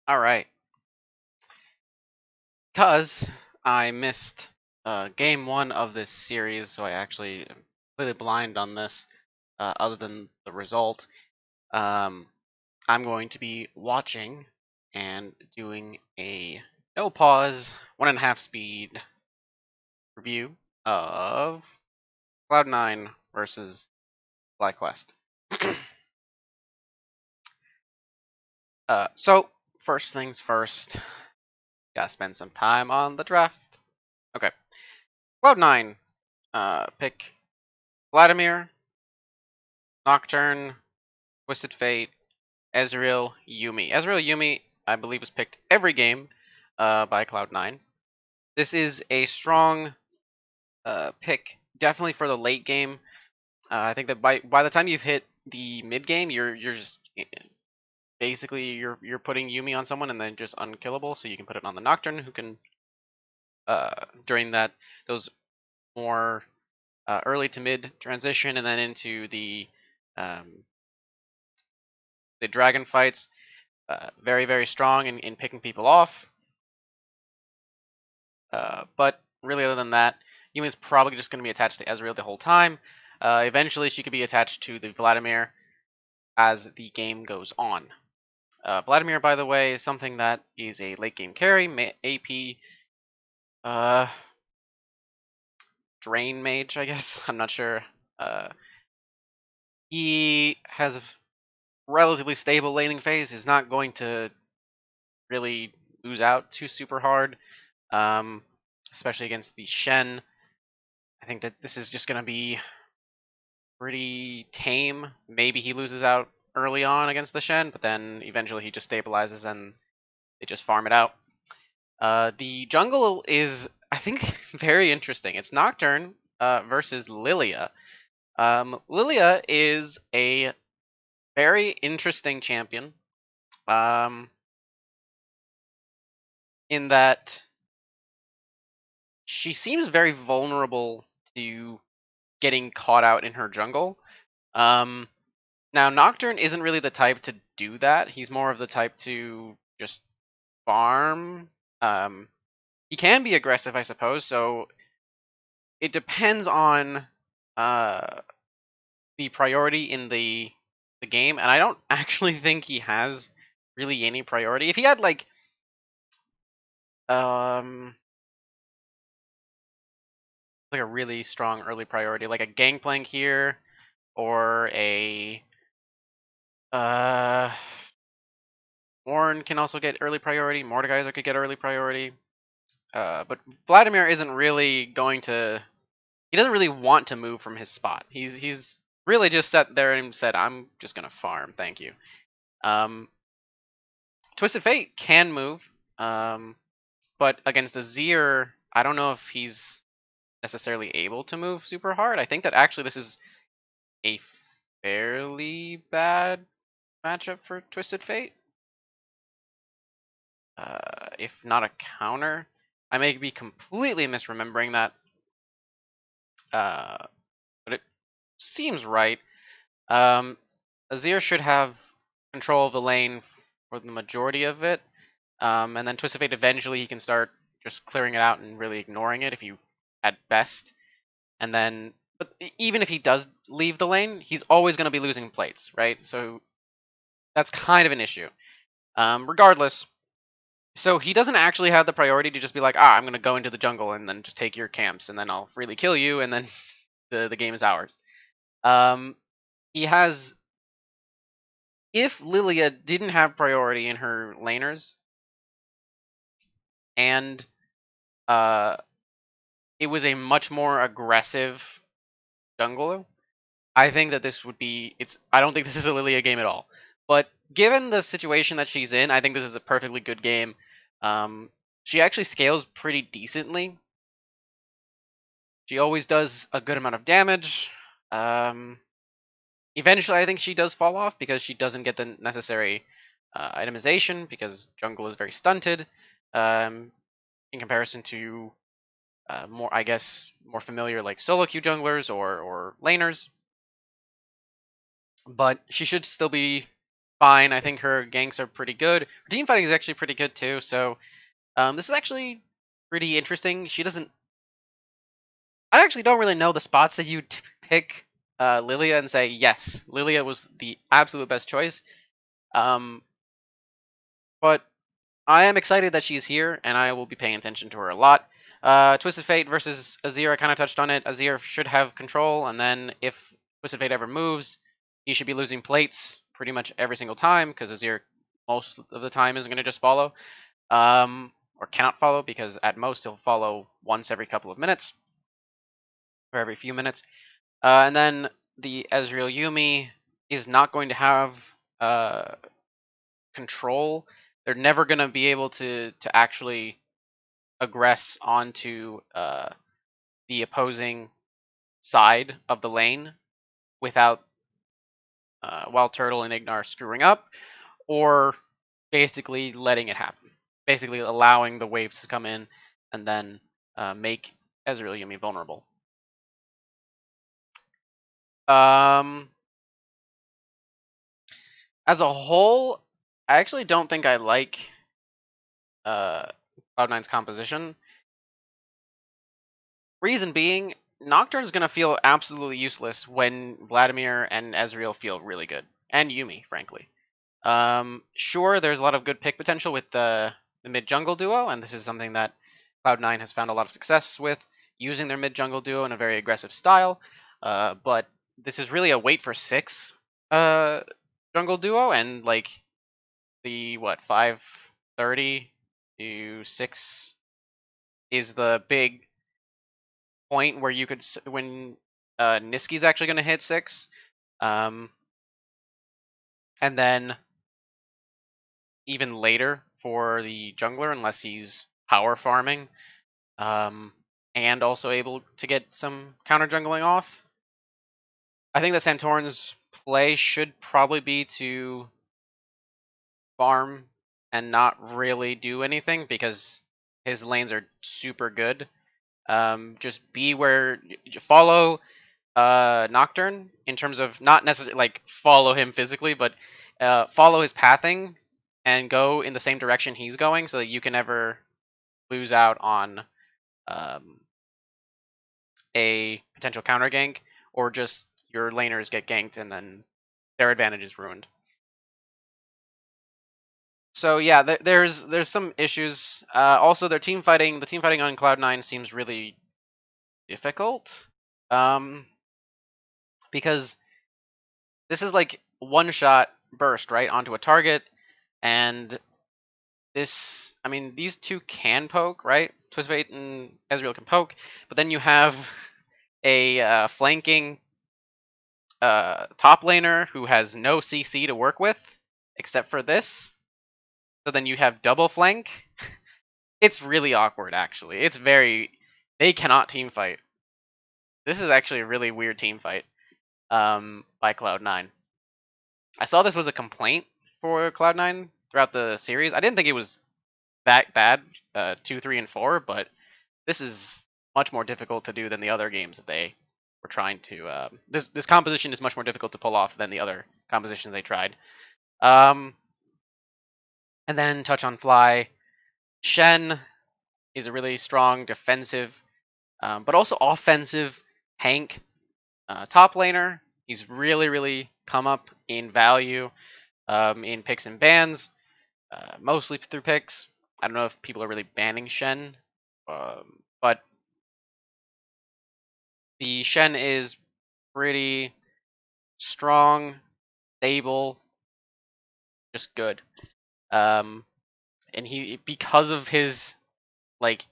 All right. Because I missed game one of this series, so I actually am completely blind on this, other than the result. Um, I'm going to be watching and doing a no pause, 1.5 speed review of Cloud9 versus FlyQuest. So, first things first, gotta spend some time on the draft. Okay. Cloud9, pick Vladimir, Nocturne, Twisted Fate, Ezreal, Yuumi. Ezreal Yuumi, I believe, was picked every game by Cloud9. This is a strong pick, definitely for the late game. I think that by the time you've hit the mid game, you're just basically you're putting Yuumi on someone and then just unkillable. So you can put it on the Nocturne, who can during those more early to mid transition, and then into um, the dragon fights. Very, very strong in picking people off. But really, other than that, Yumi's probably just going to be attached to Ezreal the whole time. Eventually, she could be attached to the Vladimir as the game goes on. Vladimir, by the way, is something that is a late game carry, AP, uh, drain mage, I guess. I'm not sure. He has a relatively stable laning phase. Is not going to really lose out too super hard, especially against the Shen. I think that this is just going to be pretty tame. Maybe he loses out early on against the Shen, but then eventually he just stabilizes and they just farm it out. The jungle is, I think, very interesting. It's Nocturne versus Lilia. Lilia is a very interesting champion, um, in that she seems very vulnerable to getting caught out in her jungle. Um, Now, Nocturne isn't really the type to do that. He's more of the type to just farm. Um, he can be aggressive, I suppose. So it depends on uh, the priority in the game, and I don't actually think he has really any priority. If he had um like a really strong early priority, like a Gangplank here, or a uh Ornn can also get early priority. Mordekaiser could get early priority. But Vladimir isn't really going to. He doesn't really want to move from his spot. He's really just sat there and said, "I'm just gonna farm, thank you." Um, Twisted Fate can move, um, but against Azir, I don't know if he's necessarily able to move super hard. I think that actually this is a fairly bad matchup for Twisted Fate, if not a counter. I may be completely misremembering that, but it seems right. Um, Azir should have control of the lane for the majority of it, and then Twisted Fate eventually he can start just clearing it out and really ignoring it if you at best. And then, but even if he does leave the lane, he's always going to be losing plates, right? So that's kind of an issue. Regardless, so he doesn't actually have the priority to just be like, I'm going to go into the jungle and then just take your camps, and then I'll really kill you, and then the game is ours. He has if Lilia didn't have priority in her laners and uh, it was a much more aggressive jungle, I think that this would be. It's. I don't think this is a Lilia game at all. But given the situation that she's in, I think this is a perfectly good game. Um, she actually scales pretty decently. She always does a good amount of damage. Um, Eventually, I think she does fall off because she doesn't get the necessary itemization because jungle is very stunted. In comparison to more, I guess, more familiar like solo queue junglers or laners. But she should still be fine. I think her ganks are pretty good. Her team fighting is actually pretty good too. So this is actually pretty interesting. She doesn't. I actually don't really know the spots that you pick Lilia and say yes, Lilia was the absolute best choice. Um, but I am excited that she's here, and I will be paying attention to her a lot. Twisted Fate versus Azir, I kind of touched on it. Azir should have control, and then if Twisted Fate ever moves, he should be losing plates pretty much every single time, because Azir most of the time is going to just follow, or cannot follow, because at most he'll follow once every couple of minutes, or every few minutes. And then the Ezreal Yumi is not going to have uh, control. They're never going to be able to actually aggress onto the opposing side of the lane without Wild Turtle and Ignar screwing up, or basically letting it happen. Basically allowing the waves to come in and then make Ezreal Yumi vulnerable. Um, as a whole, I actually don't think I like Cloud9's composition. Reason being, Nocturne's gonna feel absolutely useless when Vladimir and Ezreal feel really good, and Yumi, frankly. Sure, there's a lot of good pick potential with the mid jungle duo, and this is something that Cloud9 has found a lot of success with, using their mid jungle duo in a very aggressive style. But this is really a wait for 6 jungle duo, and like the 5:30 to 6 is the big point where you could when Niski's actually going to hit 6, and then even later for the jungler unless he's power farming, and also able to get some counter jungling off. I think that Santorin's play should probably be to farm and not really do anything because his lanes are super good. Just be where follow Nocturne in terms of not necessarily like follow him physically, but follow his pathing and go in the same direction he's going, so that you can never lose out on um, a potential counter gank, or just your laners get ganked and then their advantage is ruined. So yeah, there's some issues. Also, the team fighting on Cloud9 seems really difficult, because this is like one shot burst right onto a target, and this, I mean, these two can poke, right? Twisted and Ezreal can poke, but then you have a flanking top laner who has no CC to work with, except for this. So then you have double flank. It's really awkward, actually. It's very... They cannot team fight. This is actually a really weird team fight by Cloud9. I saw this was a complaint for Cloud9 throughout the series. I didn't think it was that bad, 2, 3, and 4, but this is much more difficult to do than the other games that they were trying to. This composition is much more difficult to pull off than the other compositions they tried. And then touch on Fly. Shen is a really strong defensive, but also offensive Hank top laner. He's really come up in value in picks and bans, mostly through picks. I don't know if people are really banning Shen, but the Shen is pretty strong, stable, just good. And he, because of his like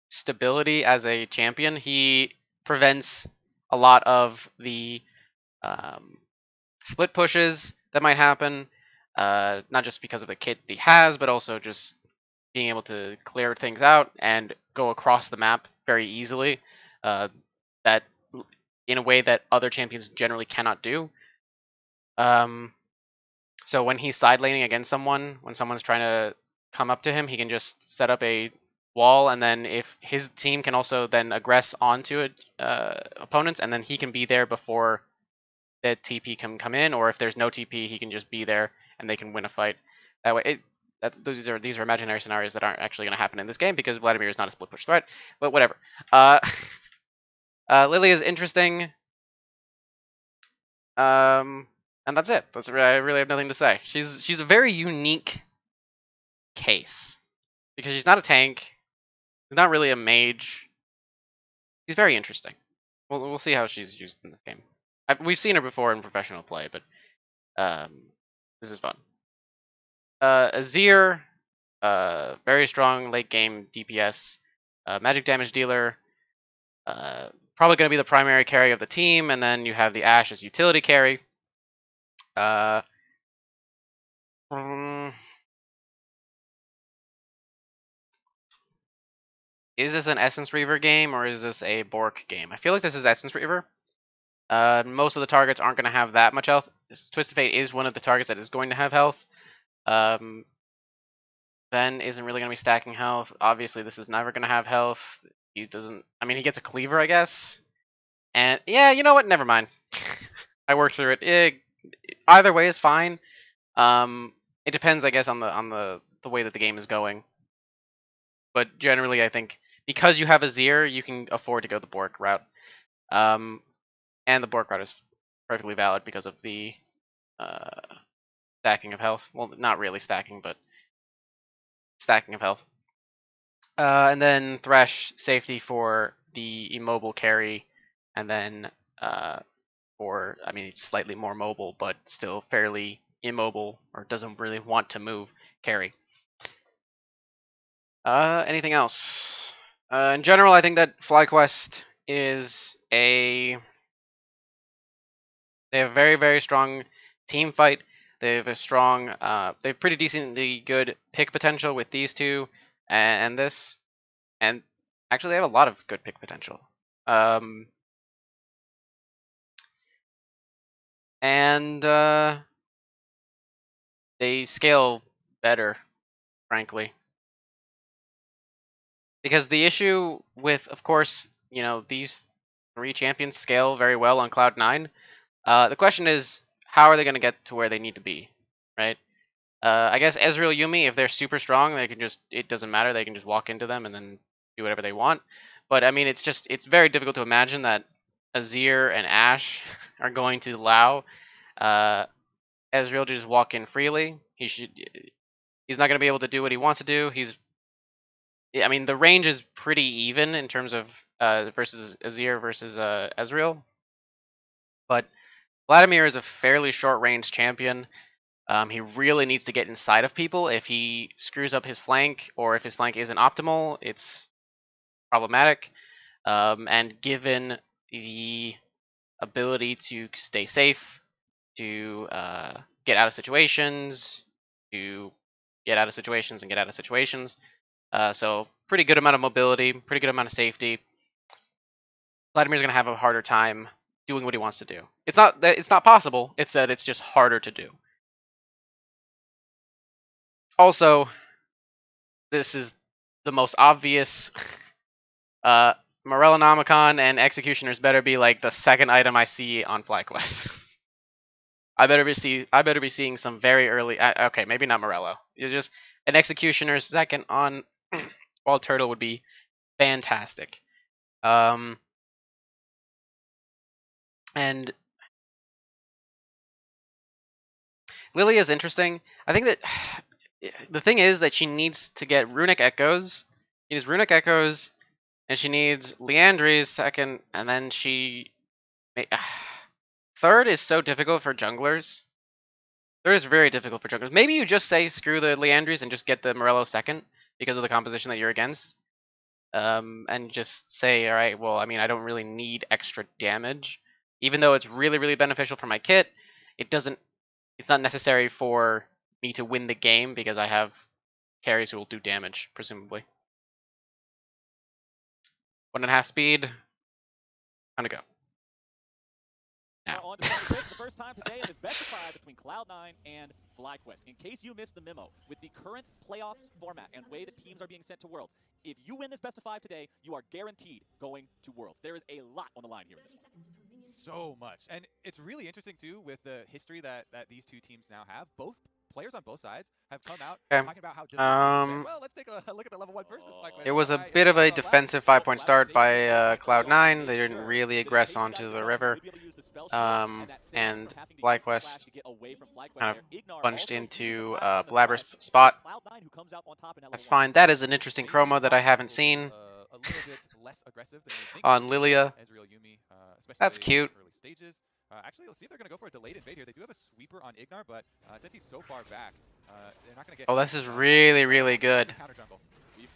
stability as a champion, he prevents a lot of the split pushes that might happen. Not just because of the kit he has, but also just being able to clear things out and go across the map very easily. That in a way that other champions generally cannot do. So when he's side laning against someone, when someone's trying to come up to him, he can just set up a wall, and then if his team can also then aggress onto opponents, and then he can be there before the TP can come in, or if there's no TP, he can just be there and they can win a fight. That way, these are imaginary scenarios that aren't actually going to happen in this game because Vladimir is not a split push threat. But whatever. Lily is interesting. And that's it. I really have nothing to say. She's a very unique case because she's not a tank. She's not really a mage. She's very interesting. We'll see how she's used in this game. We've seen her before in professional play, but this is fun. Azir, very strong late game DPS, magic damage dealer. Probably going to be the primary carry of the team, and then you have the Ashe as utility carry. Is this an Essence Reaver game or is this a Bork game? I feel like this is Essence Reaver. Most of the targets aren't going to have that much health. Twisted Fate is one of the targets that is going to have health. Ben isn't really going to be stacking health. Obviously, this is never going to have health. He doesn't. I mean, he gets a cleaver, I guess. And yeah, you know what? Never mind. I worked through it. Either way is fine. It depends, I guess, on the way that the game is going. But generally, I think because you have Azir, you can afford to go the Bork route. And the Bork route is perfectly valid because of the stacking of health. Well, not really stacking, but stacking of health. And then Thresh safety for the immobile carry, and then for, I mean, it's slightly more mobile, but still fairly immobile, or doesn't really want to move carry. Anything else? In general, I think that FlyQuest is they have a very, very strong team fight. They have a strong, they have pretty decently good pick potential with these two and this. And actually, they have a lot of good pick potential. And they scale better, frankly. Because the issue with, of course, these 3 champions scale very well on Cloud9. The question is, how are they going to get to where they need to be, right? I guess Ezreal Yumi, if they're super strong, they can just, it doesn't matter, they can just walk into them and then do whatever they want. But I mean, it's very difficult to imagine that Azir and Ashe are going to allow Ezreal to just walk in freely. He's not going to be able to do what he wants to do. I mean, the range is pretty even in terms of versus Azir versus Ezreal. But Vladimir is a fairly short range champion. He really needs to get inside of people. If he screws up his flank, or if his flank isn't optimal, it's problematic. And given the ability to stay safe, to get out of situations, to get out of situations and get out of situations, so pretty good amount of mobility, pretty good amount of safety. Vladimir's gonna have a harder time doing what he wants to do. It's not that it's not possible. It's that it's just harder to do. Also, this is the most obvious. Morellonomicon and Executioners better be like the second item I see on FlyQuest. I better be seeing some very early. Okay, maybe not Morello. It's just an Executioner's second on Wild Turtle would be fantastic. And Lily is interesting. I think that the thing is that she needs to get Runic Echoes. She needs Runic Echoes, and she needs Liandry's second, and then she. Third is so difficult for junglers. Third is very difficult for junglers. Maybe you just say screw the Liandry's and just get the Morello second because of the composition that you're against. And just say, all right, well, I mean, I don't really need extra damage, even though it's really, really beneficial for my kit. It's not necessary for me to win the game because I have carries who will do damage, presumably. 1.5 speed. Time to go. Now. On to for the first time today in this best of 5 between Cloud9 and FlyQuest. In case you missed the memo, with the current playoffs format and way that teams are being sent to Worlds, if you win this best of 5 today, you are guaranteed going to Worlds. There is a lot on the line here in this one. So much. And it's really interesting, too, with the history that these two teams now have. Both players on both sides have come out Okay. talking about how difficult it has been. Um, Well, let's take a look at the level 1 versus FlyQuest. it was a bit of a defensive 5-point start by Cloud9. They didn't really aggress onto the river. And FlyQuest kind of bunched into Blabber's spot. That's fine. That is an interesting chroma that I haven't seen on Lilia. That's cute. Actually, let's see if they're going to go for a delayed invade here. They do have a sweeper on Ignar, but since he's so far back, they're not going to get... Oh, this is really, really good.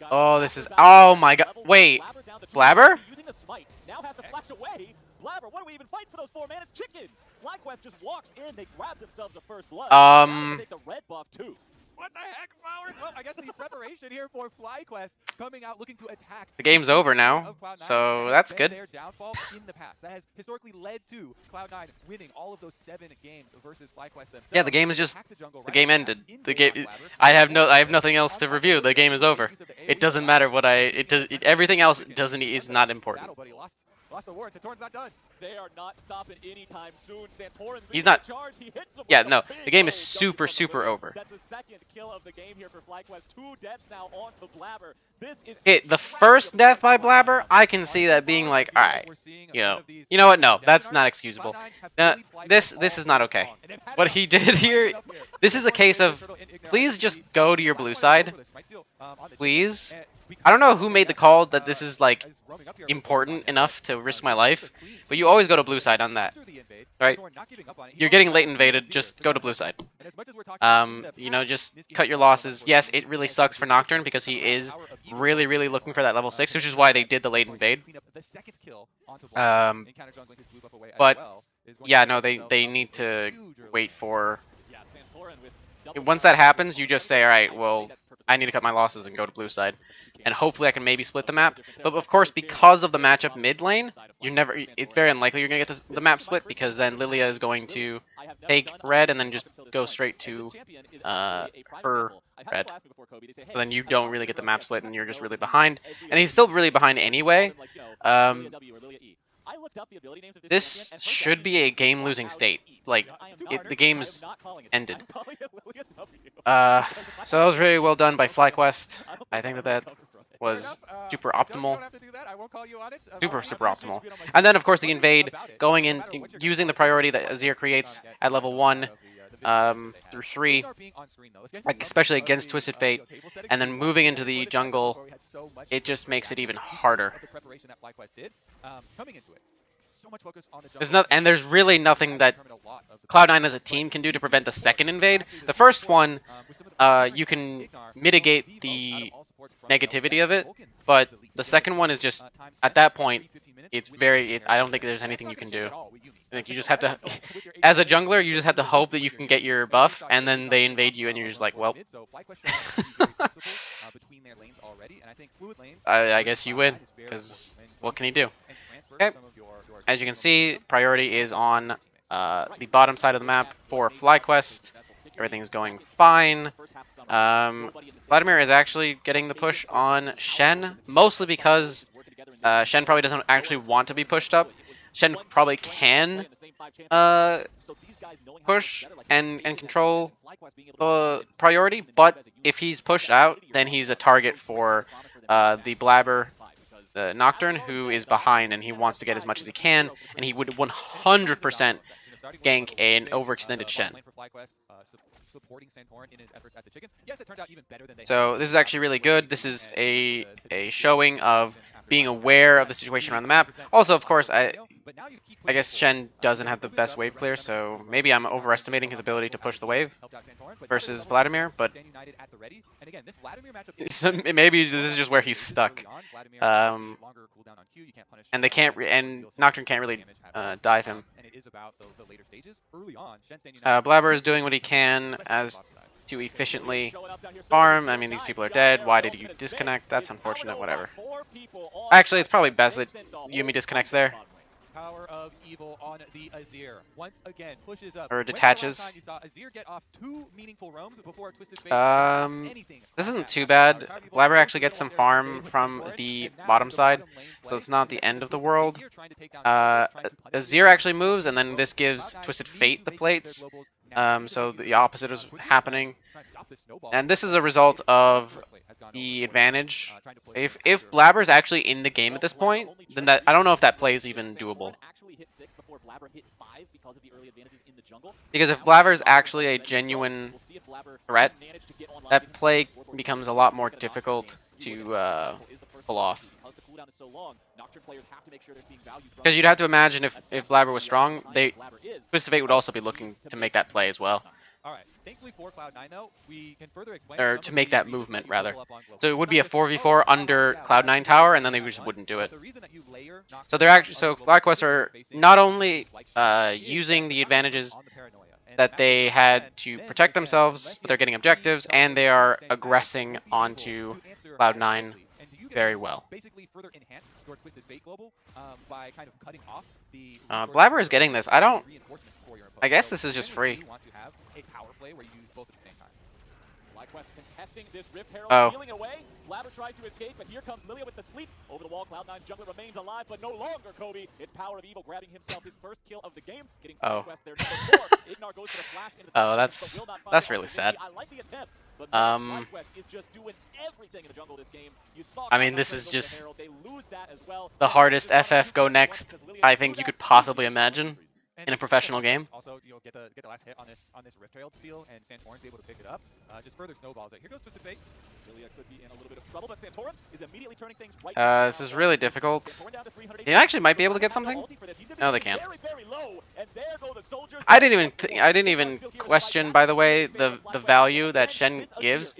Oh, this is... Oh my god. Wait. Blabber? Now has to flash away. Blabber, what do we even fight for those 4 mana? It's chickens. FlyQuest just walks in. They grab themselves a first blood. Take the red buff too. What the heck, Flowers? Well, I guess the preparation here for FlyQuest coming out looking to attack. The game's over now, so that's good. Their downfall in the past. That has historically led to Cloud9 winning all of those 7 games versus FlyQuest themselves. Yeah, the game is just the game ended. The game. I have nothing else to review. The game is over. It doesn't matter what everything else is not important. Lost the ward. Santorin's not done. They are not stopping anytime soon. Santorin, he's not. Charge. He hits him. Yeah, no. The game is super over. That's the second kill of the game here for FlyQuest. 2 deaths now on to Blabber. This is the first death by Blabber, I can see that being like, all right, you know what? No, that's not excusable. This is not okay. What he did here, this is a case of, please just go to your blue side, please. I don't know who made the call that this is like important enough to risk my life, but you always go to blue side on that, right? You're getting late invaded, just go to blue side. Just cut your losses. Yes, it really sucks for Nocturne because he is really looking for that level 6, which is why they did the late invade. But yeah, no, they need to wait for. Once that happens, you just say, all right, well, I need to cut my losses and go to blue side, and hopefully I can maybe split the map. But of course, because of the matchup mid lane, it's very unlikely you're gonna get the map split, because then Lilia is going to take red and then just go straight to her red. So then you don't really get the map split, and you're just really behind. And he's still really behind anyway. This should be a game-losing state. Like, the game's ended. So that was really well done by FlyQuest. I think that was super optimal. Super optimal. And then, of course, the invade, going in, using the priority that Azir creates at level 1 through 3, especially against Twisted Fate, and then moving into the jungle, it just makes it even harder. There's really nothing that Cloud9 as a team can do to prevent the second invade. The first one, you can mitigate the negativity of it, but the second one is just, at that point, I don't think there's anything you can do. I think you just have to, as a jungler, you just have to hope that you can get your buff, and then they invade you, and you're just like, well. I guess you win, because what can he do? Okay. As you can see, priority is on the bottom side of the map for FlyQuest. Everything's going fine. Vladimir is actually getting the push on Shen, mostly because Shen probably doesn't actually want to be pushed up. Shen probably can push and control priority, but if he's pushed out, then he's a target for the Blabber Nocturne, who is behind, and he wants to get as much as he can, and he would 100% gank an overextended Shen. So this is actually really good. This is a showing of being aware of the situation around the map. Also, of course, I guess Shen doesn't have the best wave clear, so maybe I'm overestimating his ability to push the wave versus Vladimir, but maybe this is just where he's stuck. And they can't, and Nocturne can't really dive him. Blabber is doing what he can as to efficiently farm. I mean, these people are dead. Why did you disconnect? That's unfortunate. Whatever. Actually, it's probably best that Yuumi disconnects there. Power of evil on the Azir. Once again, pushes up. Or detaches. You saw Azir get off 2 meaningful roams before Twisted Fate this isn't too bad. Blabber actually gets some farm from the bottom side, so it's not the end of the world. Azir actually moves, and then this gives Twisted Fate the plates. So the opposite is happening. And this is a result of the advantage. If Blabber's actually in the game at this point, then that I don't know if that play is even doable. Because if Blabber's actually a genuine threat, that play becomes a lot more difficult to pull off. Because you'd have to imagine if Blabber was strong, Twisted Fate would also be looking to make that play as well. All right. Thankfully for Cloud9 though, we can further explain or to make that movement rather. So it would be a 4v4 under Cloud9 tower, and then they just wouldn't do it. So they're actually FlyQuest are not only using the advantages that they had to protect themselves, but they're getting objectives, and they are aggressing onto Cloud9 very well. Blabber is getting this. I guess this is just free. Oh. Blabber tries to escape, but here comes Lilia with the sleep. Over the wall, Cloud9's jungler remains alive, but no longer Kobe. It's Power of Evil grabbing himself his first kill of the game, getting FlyQuest their number 4. Ignar goes for the flash into the that's really sad. I like the attempt, but FlyQuest is just doing everything in the jungle this game. You saw I mean, this is just they lose that as well. the hardest FF go next I think you could possibly imagine in a professional game. Also, get the last hit on this Rift Trailed steal, and Santorin's able to pick it up. Just further snowballs it. Here goes Twisted Fate. Lilia could be in a little bit of trouble, but Santorin is immediately turning things right. This is really difficult. You actually might be able to get something. No, they can't. I didn't even question, by the way, the value that Shen gives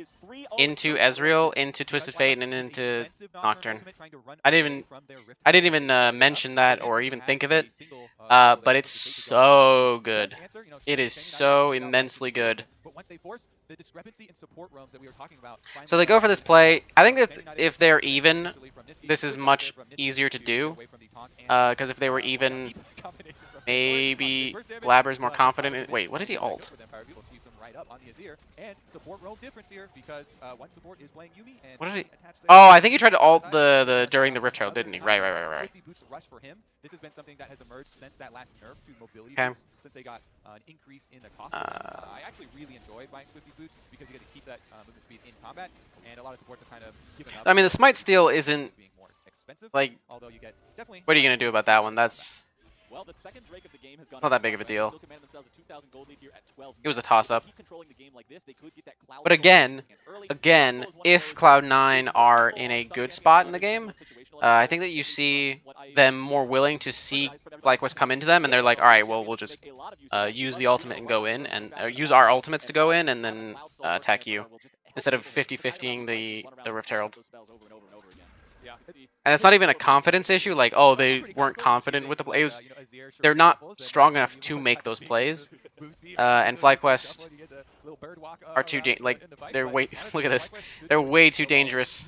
into Ezreal, into Twisted Fate, and into Nocturne. I didn't even mention that or even think of it. But it's so good. It is so immensely good. So they go for this play. I think that if they're even, this is much easier to do. Because if they were even, maybe Blabber's more confident. Wait, what did he ult? What did he? Oh, I think he tried to ult the during the Rift Trail, didn't he? Right. This has been something that has emerged since that last nerf to mobility boosts, since they got an increase in the cost. I actually really enjoy buying Swifty boots because you get to keep that movement speed in combat, and a lot of supports have kind of given up. I mean, the Smite Steal isn't being more expensive, like. Although you get definitely. What are you gonna do about that one? That's. Well, the second Drake of the game has gone not that big of a deal. It was a toss toss-up. But again, if Cloud9 are in a good spot in the game, I think that you see them more willing to see FlyQuest come into them, and they're like, all right, well, we'll just use the ultimate and go in, and use our ultimates to go in, and then attack you, instead of 50-50ing the Rift Herald. And it's not even a confidence issue, like, oh, they weren't confident with the plays. They're not strong enough to make those plays. And FlyQuest are too they're way look at this. They're way too dangerous.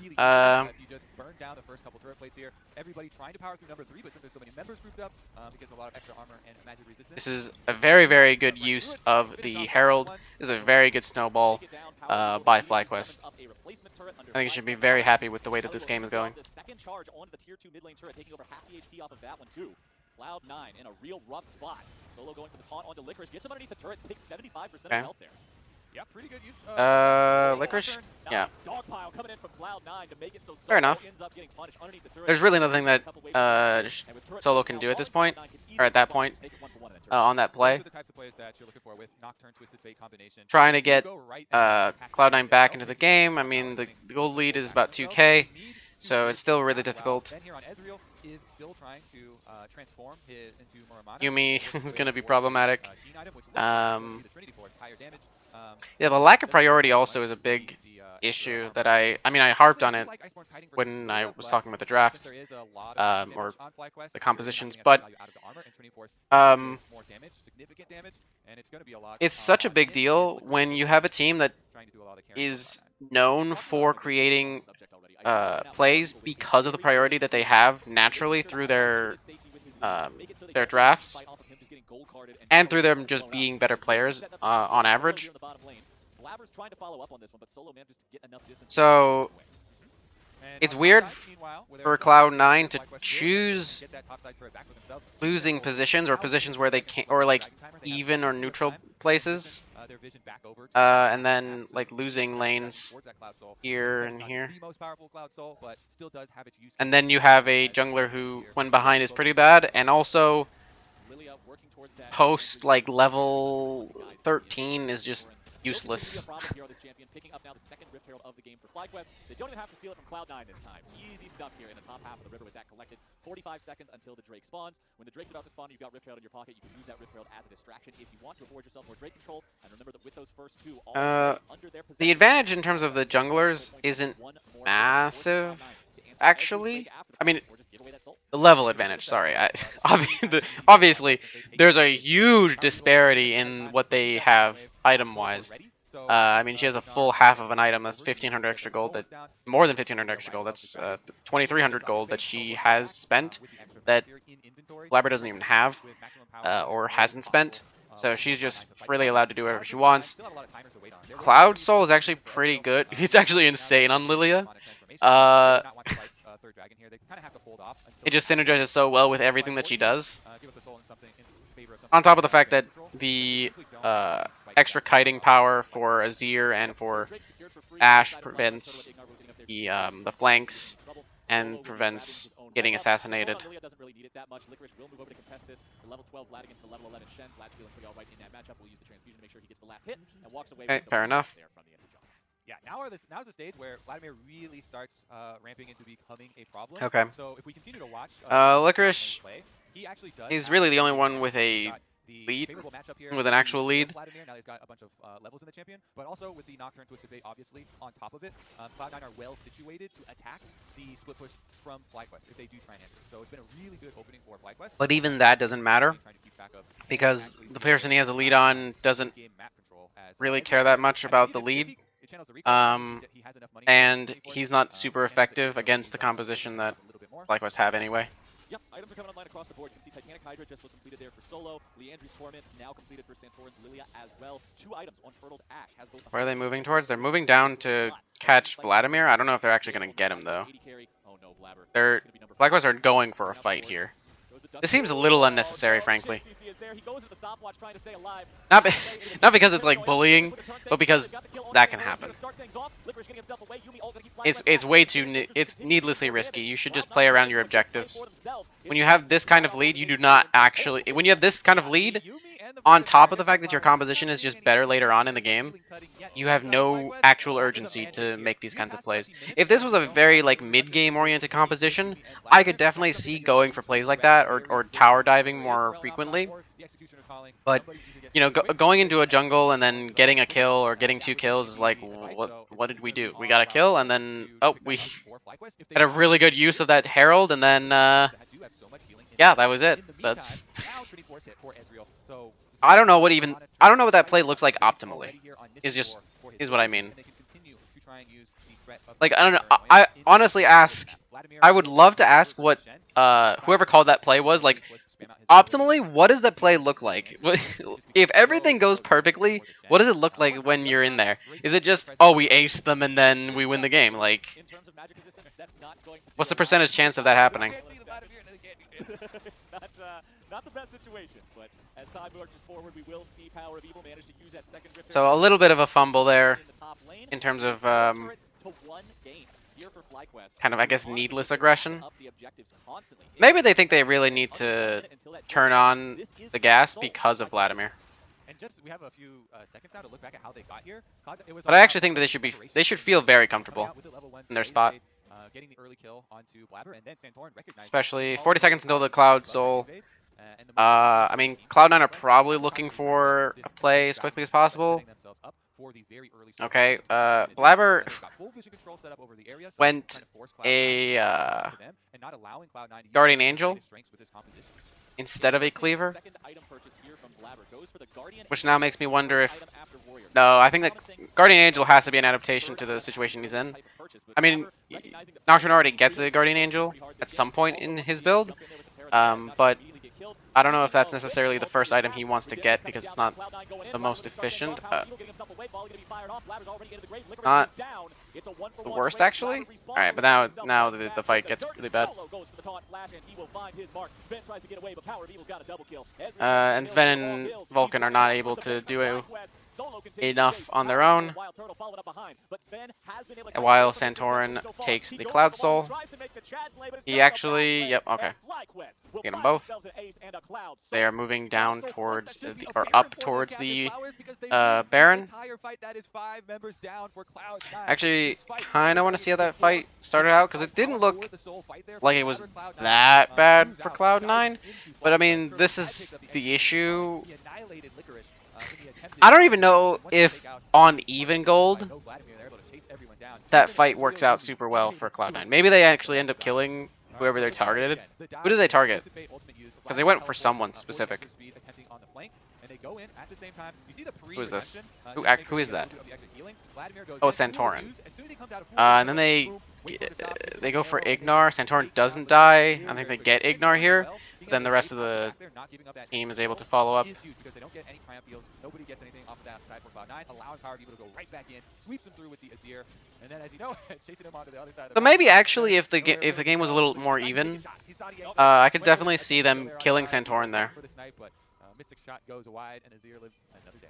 Down the first couple turret plates here. Everybody trying to power through number 3, but since there's so many members grouped up, it gets a lot of extra armor and magic resistance. This is a very, very good use of the Herald. This is a very good snowball by FlyQuest. I think you should be very happy with the way that this game is going. The second charge onto the tier 2 mid lane turret, taking over half the HP off of that one too. Cloud9 in a real rough spot. Solo going for the taunt onto Licorice, gets him underneath the turret, takes 75% of health there. Yeah, pretty good use. Licorice? Yeah. Dogpile coming in from Cloud9 to make it so fair enough. ends up getting punished underneath the turret. There's really nothing that Solo can do at this point, or at that point, on that play. Trying to get Cloud9 back into the game. I mean, the gold lead is about 2k, so it's still really difficult. Yumi is going to be problematic. Yeah, the lack of priority also is a big issue that I harped on it when I was talking about the drafts, or the compositions, but it's such a big deal when you have a team that is known for creating plays because of the priority that they have naturally through their drafts, and through them just being better players on average. So It's weird for Cloud9 to choose losing positions or positions where they can't, or like even or neutral places, and then like losing lanes here and here. And then you have a jungler who, when behind, is pretty bad, and also post like level 13 is just useless. Picking up now the second Rift Herald of the game for FlyQuest. They don't even have to steal it from Cloud9 this time. Easy stuff here in the top half of the river with that collected. 45 seconds until the Drake spawns. When the Drake's about to spawn, you've got Rift Herald in your pocket. You can use that Rift Herald as a distraction if you want to avoid yourself more Drake control. And remember that with those first two all under their possession, the advantage in terms of the junglers isn't massive, actually. I mean, the level advantage, sorry. Obviously, there's a huge disparity in what they have item-wise. I mean, she has a full half of an item that's 1,500 extra gold, that more than 1,500 extra gold. That's 2,300 gold that she has spent that Blabber doesn't even have or hasn't spent. So she's just freely allowed to do whatever she wants. Cloud Soul is actually pretty good. He's actually insane on Lilia. It just synergizes so well with everything that she does. On top of the fact that the extra kiting power for Azir and for Ashe prevents the flanks and prevents getting assassinated. Okay, fair enough. Yeah, now's the stage where Vladimir really starts ramping into becoming a problem. Okay. So if we continue to watch Licorice, he actually does. he's really the only one with a lead, with an actual lead. Vladimir, now he's got a bunch of levels in the champion, but also with the Nocturne Twisted Fate obviously on top of it, Cloud9 are well situated to attack the split push from FlyQuest if they do try and answer. So it's been a really good opening for FlyQuest. But even that doesn't matter, because the person he has a lead on doesn't really care that much about the lead. And he's not super effective against the composition that FlyQuest have anyway. Yep, items are coming online across the board. You can see Titanic Hydra just was completed there for Solo. Leandri's Torment now completed for Santorin's Lilia as well. 2 items on Fertle's Ashe has both. Where are they moving towards? They're moving down to catch Vladimir. I don't know if they're actually going to get him, though. FlyQuest are going for a fight here. This seems a little unnecessary, frankly. Not because it's like bullying, but because that can happen. It's way too it's needlessly risky. You should just play around your objectives. When you have this kind of lead, you do not actually. When you have this kind of lead, on top of the fact that your composition is just better later on in the game, you have no actual urgency to make these kinds of plays. If this was a very like mid-game oriented composition, I could definitely see going for plays like that or tower diving more frequently. But you know, going into a jungle and then getting a kill or getting 2 kills is like, what did we do? We got a kill and then we had a really good use of that Herald and then yeah, that was it. That's I don't know what that play looks like optimally. Is what I mean. Like, I don't know. I honestly I would love to ask what whoever called that play was like. Optimally, what does that play look like? If everything goes perfectly, what does it look like when you're in there? Is it just, oh, we aced them and then we win the game? Like, what's the percentage chance of that happening? It's not the best situation, but as time marches forward, we will see Power of Evil manage to use that second Rift. So a little bit of a fumble there in terms of kind of, I guess, needless aggression. Maybe they think they really need to turn on the gas because of Vladimir. We have a few seconds now to look back at how they got here. But I actually think that they should feel very comfortable in their spot. Getting the early kill onto Blabber, and then Santorin recognized especially 40 seconds until the Cloud Soul. I mean, Cloud9 are probably looking for a play as quickly as possible. Okay, Blabber went a Guardian Angel instead of a Cleaver, which now makes me wonder if... No, I think that Guardian Angel has to be an adaptation to the situation he's in. I mean, Nocturne already gets a Guardian Angel at some point in his build, but I don't know if that's necessarily the first item he wants to get because it's not the most efficient. Not the worst, actually. All right, but now the fight gets really bad. And Sven and Vulcan are not able to do enough on their own. While Santorin takes the Cloud Soul. He actually, yep, okay. Get them both. They are moving down towards or up towards the Baron. Actually, kind of want to see how that fight started out because it didn't look like it was that bad for Cloud9. But I mean, this is the issue. I don't even know if on even gold that fight works out super well for Cloud9. Maybe they actually end up killing whoever they're targeted. Who did they target? Because they went for someone specific. Who is this? Who is that? Oh, Santorin. And then they go for Ignar. Santorin doesn't die. I think they get Ignar here. But then the rest of the team is able to follow up. Nobody gets anything off of that side for Cloud9, allowing Power of Evil to go right back in, sweeps him through with the Azir, and then as you know, chasing him onto the other side of the So maybe actually if the game was a little more even, I could definitely see them killing Santorin there. Mystic shot goes wide, and Azir lives another day.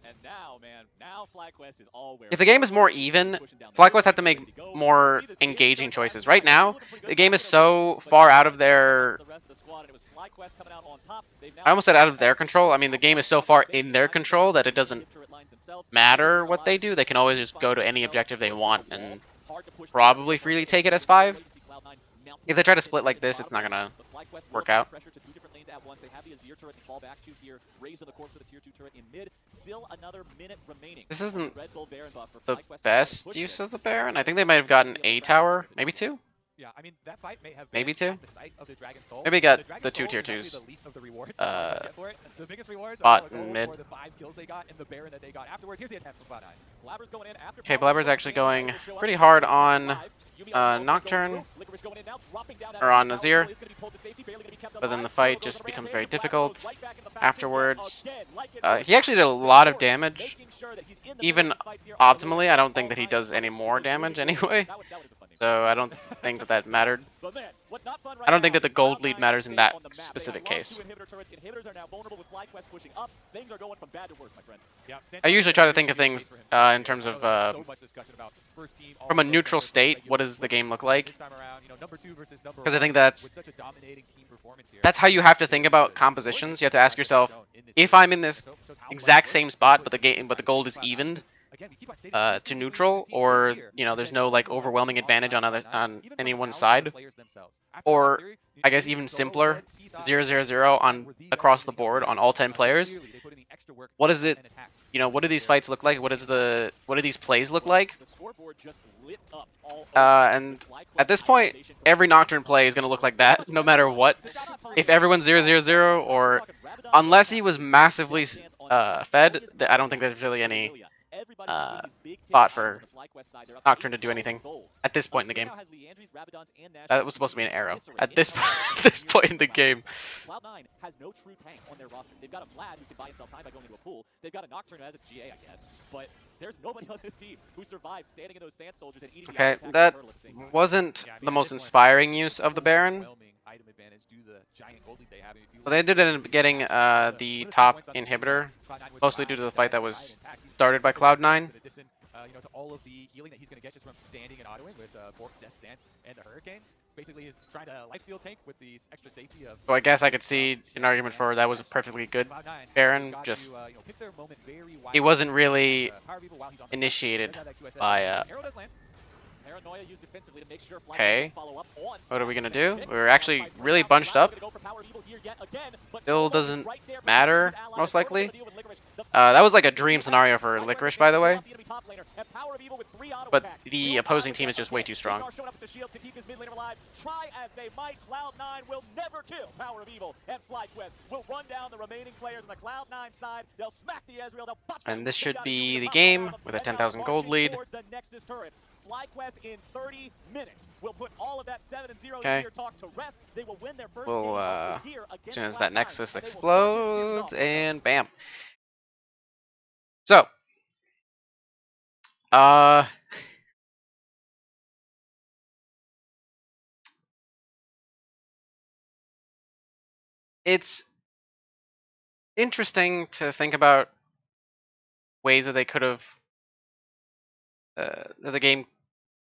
And now, man, now FlyQuest is all where if the game is more even, FlyQuest have to make more engaging choices. Right now, the game is so far out of their... I almost said out of their control. I mean, the game is so far in their control that it doesn't matter what they do. They can always just go to any objective they want and probably freely take it as 5. If they try to split like this, it's not going to work out. They have the Azir turret to fall back to here. Raise to the corpse of the tier 2 turret in mid. Still another minute remaining. This isn't the best use of the Baron. I think they might have gotten a tower, maybe 2. Yeah, I mean that fight may have maybe 2. Maybe got the 2 tier 2s. Bot and mid. Okay, Blabber's actually going pretty hard on Nocturne, or on Azir, but then the fight just becomes very difficult afterwards. He actually did a lot of damage, even optimally. I don't think that he does any more damage anyway, so I don't think that mattered. I don't think that the gold lead matters in that specific case. I usually try to think of things in terms of from a neutral state, what does the game look like? Because I think that's how you have to think about compositions. You have to ask yourself, if I'm in this exact same spot, but the gold is evened to neutral, or there's no like overwhelming advantage on any one side, or I guess even simpler, 0-0-0 on across the board on all 10 players. What is it? What do these fights look like? What do these plays look like? And at this point, every Nocturne play is going to look like that, no matter what. If everyone's 0-0-0, or unless he was massively fed, I don't think there's really any spot for Nocturne to do anything at this point in the game. That was supposed to be an arrow. At this point in the game. Cloud9 has no true tank on their roster. They've got a Vlad who can buy himself time by going into a pool. They've got a Nocturne who has a GA, I guess. But there's nobody on this team who survived standing in those Sand Soldiers and eating okay, that wasn't the most inspiring use of the Baron. Well, they did end up getting the top inhibitor, mostly due to the fight that was started by Cloud9. To all of the healing that he's going to get just from standing and autoing with Bork, Death Dance, and the Hurricane. Basically, he's trying to lifesteal tank with the extra safety of... So I guess I could see an argument for that was a perfectly good Baron, just... He wasn't really initiated by... Okay, what are we going to do? We're actually really bunched up. Still doesn't matter, most likely. That was like a dream scenario for Licorice, by the way. But the opposing team is just way too strong. And this should be the game with a 10,000 gold lead. FlyQuest in 30 minutes will put all of that 7-0 Okay. year talk to rest. They will win their first We'll, game of the year as against soon as Cloud9, that Nexus and they will start this series explodes, off 1-0. and bam. So, uh, it's interesting to think about ways that they could have, that the game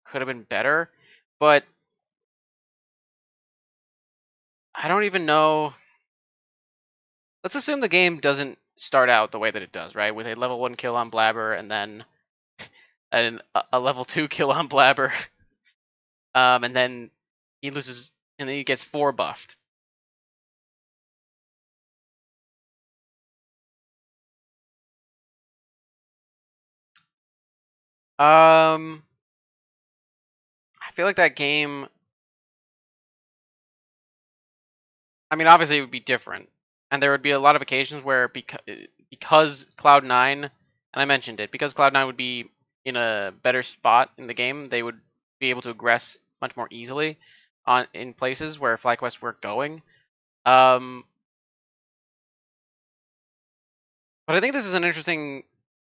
could have been better, but I don't even know. Let's assume the game doesn't start out the way that it does, right? With a level 1 kill on Blabber and then a level 2 kill on Blabber, and then he loses, and then he gets 4 buffed. I feel like that game. I mean, obviously it would be different, and there would be a lot of occasions where because Cloud9, and I mentioned it, because Cloud9 would be in a better spot in the game, they would be able to aggress much more easily in places where FlyQuest weren't going. But I think this is an interesting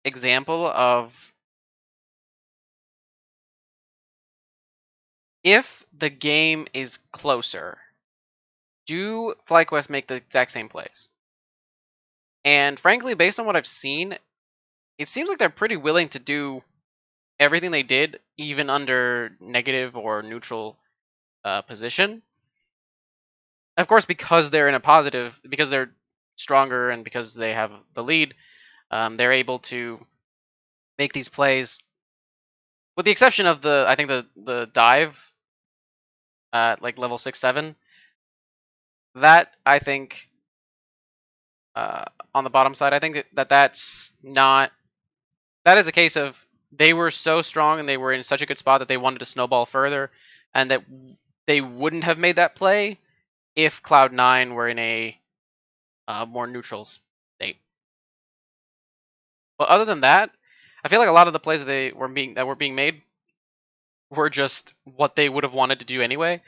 example of if the game is closer, do FlyQuest make the exact same plays? And frankly, based on what I've seen, it seems like they're pretty willing to do everything they did, even under negative or neutral position. Of course, because they're in a positive, because they're stronger and because they have the lead, they're able to make these plays. With the exception of I think the dive at like level 6-7, that I think on the bottom side, I think that's not. That is a case of they were so strong and they were in such a good spot that they wanted to snowball further, and that they wouldn't have made that play if Cloud9 were in a more neutral state. But other than that, I feel like a lot of the plays that were being made were just what they would have wanted to do anyway.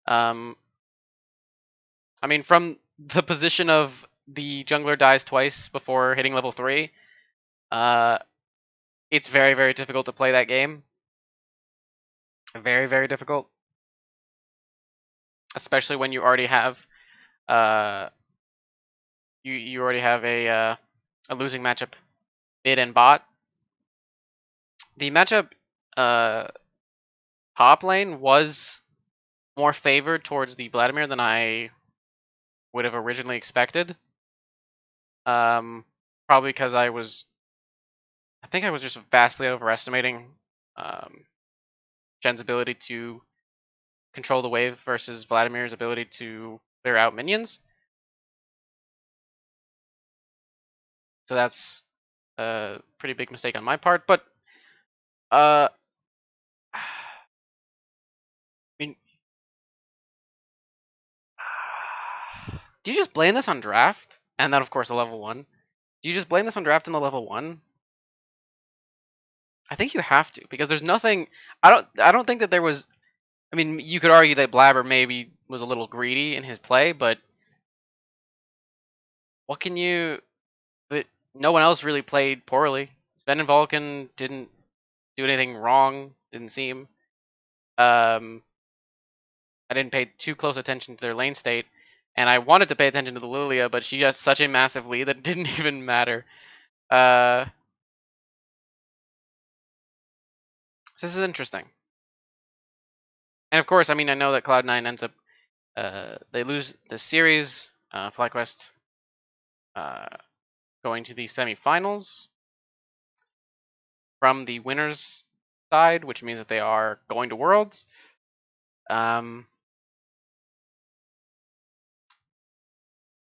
Um, I mean, from the position of the jungler dies twice before hitting level 3, uh, it's very, very difficult to play that game. Very, very difficult. Especially when you already have uh, you already have a losing matchup mid and bot. The matchup top lane was more favored towards the Vladimir than I would have originally expected. Probably because I think I was just vastly overestimating Shen's ability to control the wave versus Vladimir's ability to clear out minions. So that's a pretty big mistake on my part. But I mean, do you just blame this on draft? And then of course a level 1. Do you just blame this on draft in the level 1? I think you have to, because there's nothing. I don't think that there was. I mean, you could argue that Blabber maybe was a little greedy in his play, but what can you? But no one else really played poorly. Sven and Vulcan didn't do anything wrong. Didn't seem. Um, I didn't pay too close attention to their lane state, and I wanted to pay attention to the Lilia, but she has such a massive lead that it didn't even matter. This is interesting. And of course, I mean, I know that Cloud9 ends up they lose the series. FlyQuest going to the semifinals from the winners side, which means that they are going to Worlds. I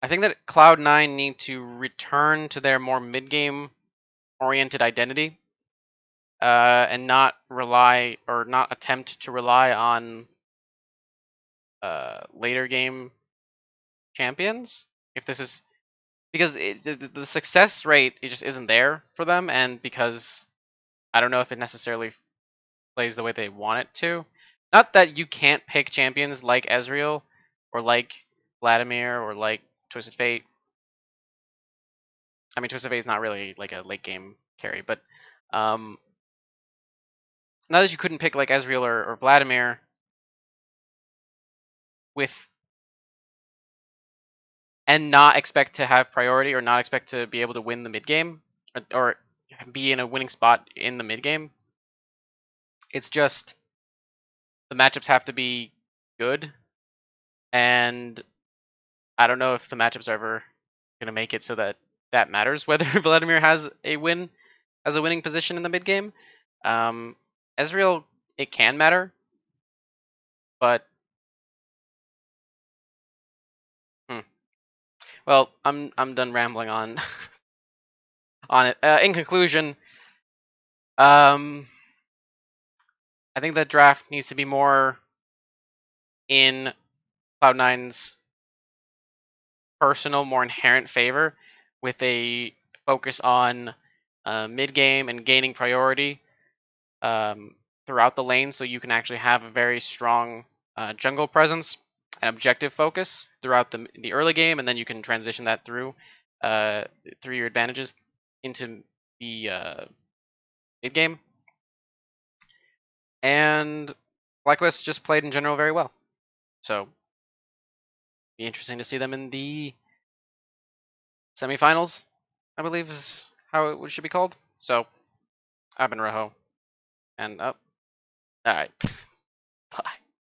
think that Cloud9 need to return to their more mid-game oriented identity, and not rely or not attempt to rely on later game champions. If this is because the success rate, it just isn't there for them, and because I don't know if it necessarily plays the way they want it to. Not that you can't pick champions like Ezreal or like Vladimir or like Twisted Fate. I mean, Twisted Fate is not really like a late game carry, but not that you couldn't pick like Ezreal or Vladimir with and not expect to have priority or not expect to be able to win the mid game or be in a winning spot in the mid game. It's just the matchups have to be good, and I don't know if the matchups are ever gonna make it so that that matters whether Vladimir has a winning position in the mid game. Ezreal, it can matter, but well, I'm done rambling on on it. In conclusion, um, I think that draft needs to be more in Cloud9's personal, more inherent favor, with a focus on mid game and gaining priority throughout the lane, so you can actually have a very strong jungle presence and objective focus throughout the early game, and then you can transition that through your advantages into the mid game. And FlyQuest just played in general very well, so be interesting to see them in the semifinals, I believe is how it should be called. So I've been Rojo, and up. All right.